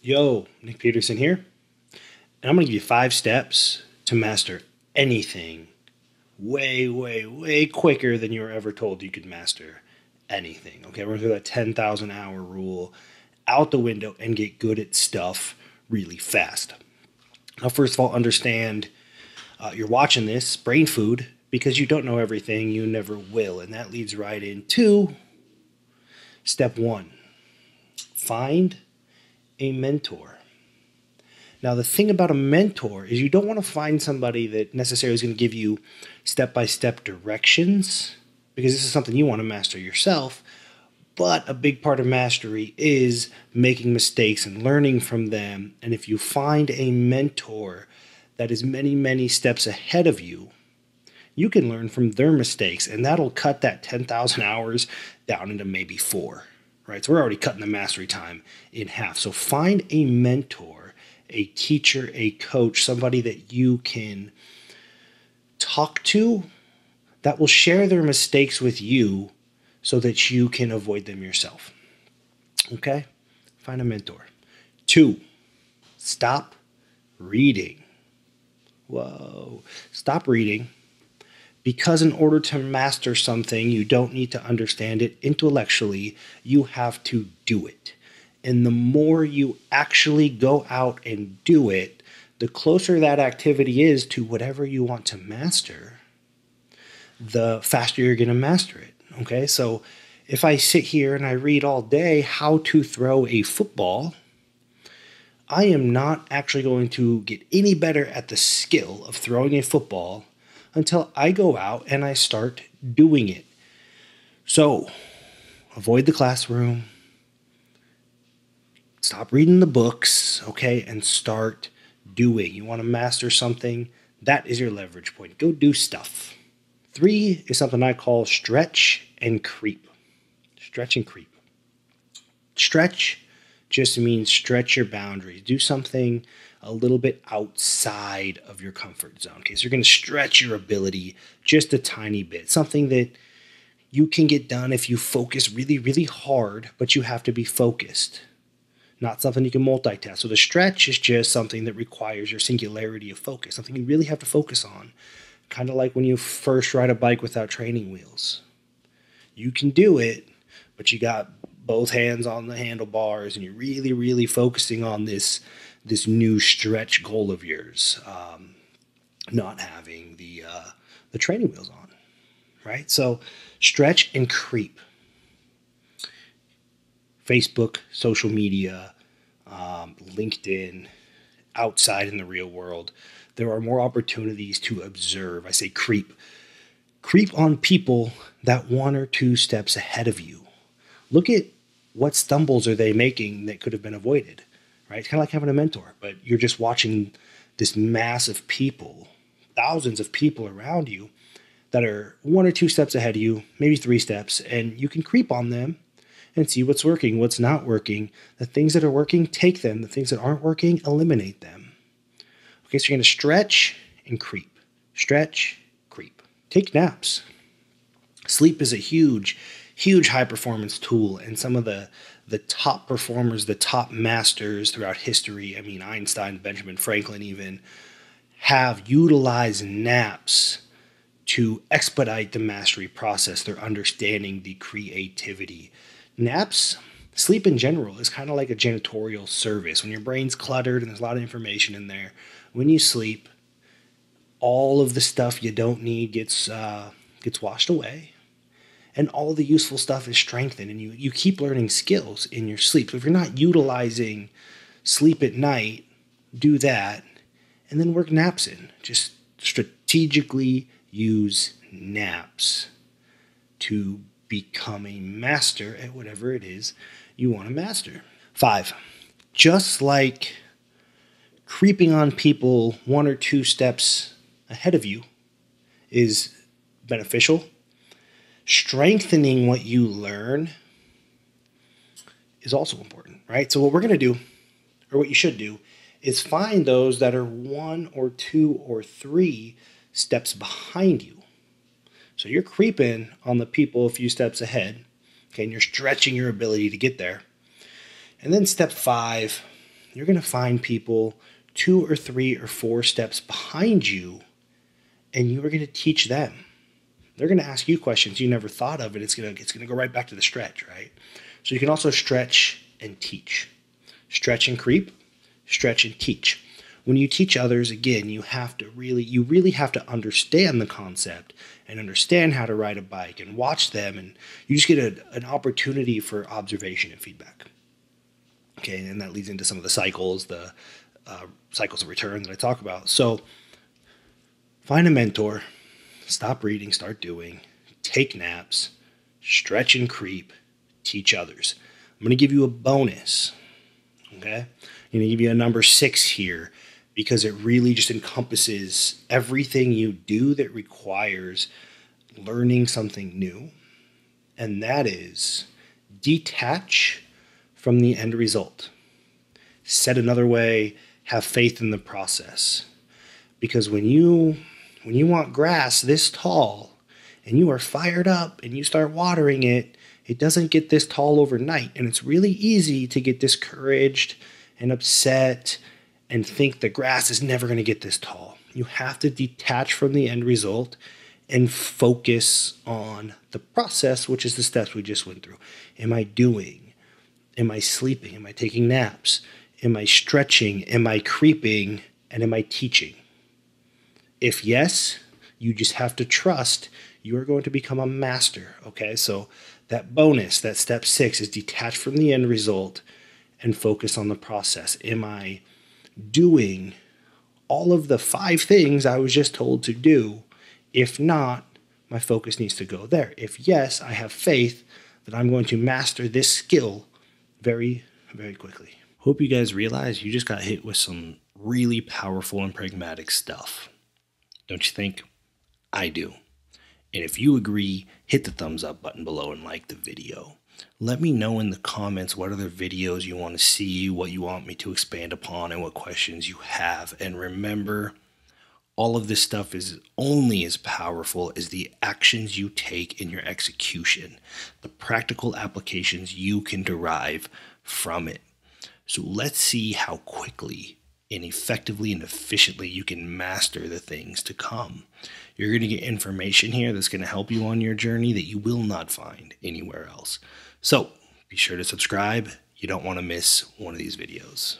Yo, Nic Peterson here, and I'm going to give you 5 steps to master anything way, way, way quicker than you were ever told you could master anything. Okay, we're going to throw that 10,000 hour rule out the window and get good at stuff really fast. Now, first of all, understand you're watching this brain food because you don't know everything, you never will. And that leads right into step one: find a mentor. Now, the thing about a mentor is you don't want to find somebody that necessarily is going to give you step by step directions because this is something you want to master yourself. But a big part of mastery is making mistakes and learning from them. And if you find a mentor that is many, many steps ahead of you, you can learn from their mistakes, and that'll cut that 10,000 hours down into maybe 4, right? So we're already cutting the mastery time in half. So find a mentor, a teacher, a coach, somebody that you can talk to that will share their mistakes with you so that you can avoid them yourself. Okay? Find a mentor. 2, stop reading. Whoa. Stop reading because in order to master something, you don't need to understand it intellectually, you have to do it. And the more you actually go out and do it, the closer that activity is to whatever you want to master, the faster you're going to master it. Okay, so if I sit here and I read all day how to throw a football, I am not actually going to get any better at the skill of throwing a football until I go out and I start doing it. So avoid the classroom, stop reading the books, okay, and start doing. You want to master something, that is your leverage point. Go do stuff. 3 is something I call stretch and creep. Stretch and creep. Stretch just means stretch your boundaries. Do something a little bit outside of your comfort zone. Okay, so you're going to stretch your ability just a tiny bit. Something that you can get done if you focus really, really hard, but you have to be focused. Not something you can multitask. So the stretch is just something that requires your singularity of focus, something you really have to focus on. Kind of like when you first ride a bike without training wheels. You can do it, but you got both hands on the handlebars and you're really, really focusing on this new stretch goal of yours, not having the training wheels on, right? So stretch and creep. Facebook, social media, LinkedIn, outside in the real world, there are more opportunities to observe. I say creep. Creep on people that 1 or 2 steps ahead of you. Look at what stumbles are they making that could have been avoided, right? It's kind of like having a mentor, but you're just watching this mass of people, thousands of people around you that are 1 or 2 steps ahead of you, maybe 3 steps, and you can creep on them and see what's working, what's not working. The things that are working, take them. The things that aren't working, eliminate them. Okay, so you're going to stretch and creep. Stretch, creep. Take naps. Sleep is a huge, huge high performance tool, and some of the top performers, the top masters throughout history, I mean Einstein, Benjamin Franklin even, have utilized naps to expedite the mastery process. They're understanding the creativity. Naps, sleep in general, is kind of like a janitorial service. When your brain's cluttered and there's a lot of information in there, when you sleep, all of the stuff you don't need gets washed away, and all the useful stuff is strengthened, and you keep learning skills in your sleep. So if you're not utilizing sleep at night, do that, and then work naps in. Just strategically use naps to become a master at whatever it is you want to master. 5, just like creeping on people 1 or 2 steps ahead of you is beneficial, strengthening what you learn is also important, right? So what we're going to do, or what you should do, is find those that are 1 or 2 or 3 steps behind you. So you're creeping on the people a few steps ahead, okay, and you're stretching your ability to get there. And then step 5 you're going to find people 2 or 3 or 4 steps behind you, and you are going to teach them. They're going to ask you questions you never thought of, and it's going to go right back to the stretch, right? So you can also stretch and teach. Stretch and creep, stretch and teach. When you teach others, again, you really have to understand the concept and understand how to ride a bike and watch them, and you just get an opportunity for observation and feedback. Okay, and that leads into some of the cycles, cycles of return that I talk about. So find a mentor, stop reading, start doing, take naps, stretch and creep, teach others. I'm going to give you a bonus. Okay, I'm going to give you a number 6 here, because it really just encompasses everything you do that requires learning something new. And that is detach from the end result. Said another way, have faith in the process. Because when you want grass this tall and you are fired up and you start watering it, it doesn't get this tall overnight. And it's really easy to get discouraged and upset and think the grass is never going to get this tall. You have to detach from the end result and focus on the process, which is the steps we just went through. Am I doing? Am I sleeping? Am I taking naps? Am I stretching? Am I creeping? And am I teaching? If yes, you just have to trust you are going to become a master. Okay, so that bonus, that step 6, is detach from the end result and focus on the process. Am I doing all of the 5 things I was just told to do? If not, my focus needs to go there. If yes, I have faith that I'm going to master this skill very, very quickly. Hope you guys realize you just got hit with some really powerful and pragmatic stuff. Don't you think? I do. And if you agree, hit the thumbs up button below and like the video. Let me know in the comments what other videos you want to see, what you want me to expand upon, and what questions you have. And remember, all of this stuff is only as powerful as the actions you take in your execution, the practical applications you can derive from it. So let's see how quickly and effectively and efficiently you can master the things to come. You're going to get information here that's going to help you on your journey that you will not find anywhere else. So be sure to subscribe. You don't want to miss one of these videos.